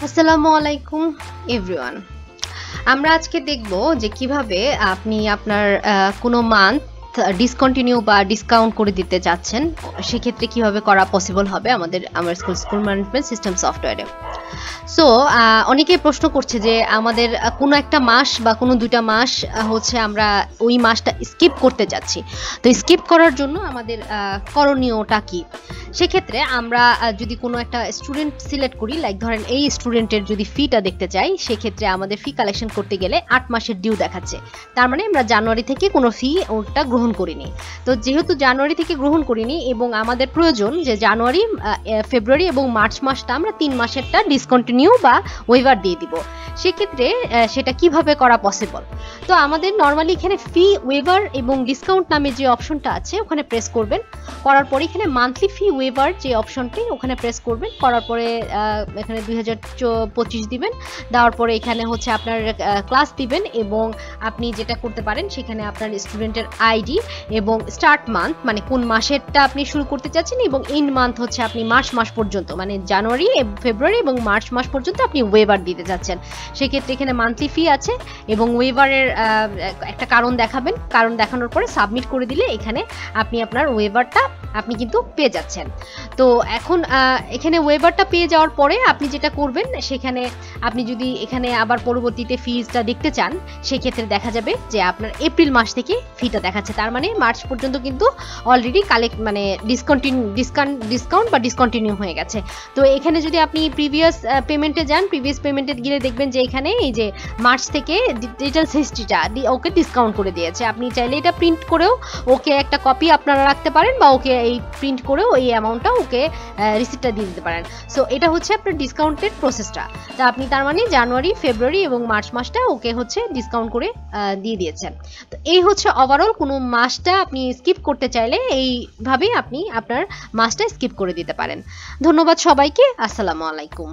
আসসালামু আলাইকুম এভরিওয়ান। আমরা আজকে দেখব যে কিভাবে আপনি আপনার কোনো মান্থ ডিসকন্টিনিউ বা ডিসকাউন্ট করে দিতে চাচ্ছেন, সেক্ষেত্রে কিভাবে করা পসিবল হবে আমার স্কুল ম্যানেজমেন্ট সিস্টেম সফটওয়্যারে। সো অনেকেই প্রশ্ন করছে যে আমাদের কোনো একটা মাস বা কোনো দুইটা মাস হচ্ছে আমরা ওই মাসটা স্কিপ করতে যাচ্ছি, তো স্কিপ করার জন্য আমাদের করণীয়টা কি। সেক্ষেত্রে আমরা যদি কোনো একটা স্টুডেন্ট সিলেক্ট করি, লাইক ধরেন এই স্টুডেন্টের যদি ফিটা দেখতে চাই, সেক্ষেত্রে আমাদের ফি কালেকশন করতে গেলে 8 মাসের ডিউ দেখাচ্ছে, তার মানে আমরা জানুয়ারি থেকে কোনো ফি ওটা গ্রহণ করিনি। তো যেহেতু জানুয়ারি থেকে গ্রহণ করিনি এবং আমাদের প্রয়োজন যে জানুয়ারি, ফেব্রুয়ারি এবং মার্চ মাসটা আমরা 3 মাসেরটা ডিসকন্টিনিউ বা ওয়েভার দিয়ে দিব, সেক্ষেত্রে সেটা কিভাবে করা পসিবল। তো আমাদের নর্মালি এখানে ফি ওয়েভার এবং ডিসকাউন্ট নামে যে অপশনটা আছে ওখানে প্রেস করবেন, করার পরে এখানে মান্থলি ফি ওয়েভার যে অপশনটি ওখানে প্রেস করবেন, করার পরে এখানে 2025 দিবেন, দেওয়ার পরে এখানে হচ্ছে আপনার ক্লাস দিবেন এবং আপনি যেটা করতে পারেন সেখানে আপনার স্টুডেন্টের আইডি এবং স্টার্ট মান্থ মানে কোন মাসেরটা আপনি শুরু করতে চাচ্ছেন এবং এন্ড মান্থ হচ্ছে আপনি মার্চ মাস পর্যন্ত মানে জানুয়ারি ফেব্রুয়ারি এবং মার্চ মাস পর্যন্ত আপনি ওয়েভার দিতে যাচ্ছেন। সেক্ষেত্রে এখানে মান্থলি ফি আছে এবং ওয়েভারের একটা কারণ দেখাবেন, কারণ দেখানোর পরে সাবমিট করে দিলে এখানে আপনি আপনার ওয়েভারটা আপনি কিন্তু পেয়ে যাচ্ছেন। তো এখন এখানে ওয়েভারটা পেয়ে যাওয়ার পরে আপনি যেটা করবেন, সেখানে আপনি যদি এখানে আবার পরবর্তীতে ফিজটা দেখতে চান, সেক্ষেত্রে দেখা যাবে যে আপনার এপ্রিল মাস থেকে ফিটা দেখাচ্ছে, তার মানে মার্চ পর্যন্ত কিন্তু অলরেডি মানে ডিসকাউন্ট বা ডিসকন্টিনিউ হয়ে গেছে। তো এখানে যদি আপনি প্রিভিয়াস পেমেন্টে যান, প্রিভিয়াস পেমেন্টে গেলে দেখবেন যে এখানে এই যে মার্চ থেকে ডিটেলস হিস্ট্রিটা ওকে ডিসকাউন্ট করে দিয়েছে। আপনি চাইলে এটা প্রিন্ট করেও ওকে একটা কপি আপনারা রাখতে পারেন বা ওকে এই প্রিন্ট করেও এই অ্যামাউন্টটা ওকে রিসিপ্টটা দিয়ে দিতে পারেন। সো এটা হচ্ছে আপনার ডিসকাউন্টের প্রসেসটা। তা আপনি তার মানে জানুয়ারি ফেব্রুয়ারি এবং মার্চ মাসটা ওকে হচ্ছে ডিসকাউন্ট করে দিয়ে দিয়েছেন। তো এই হচ্ছে ওভারঅল কোনো মাসটা আপনি স্কিপ করতে চাইলে এইভাবেই আপনি আপনার মাসটা স্কিপ করে দিতে পারেন। ধন্যবাদ সবাইকে। আসসালামু আলাইকুম।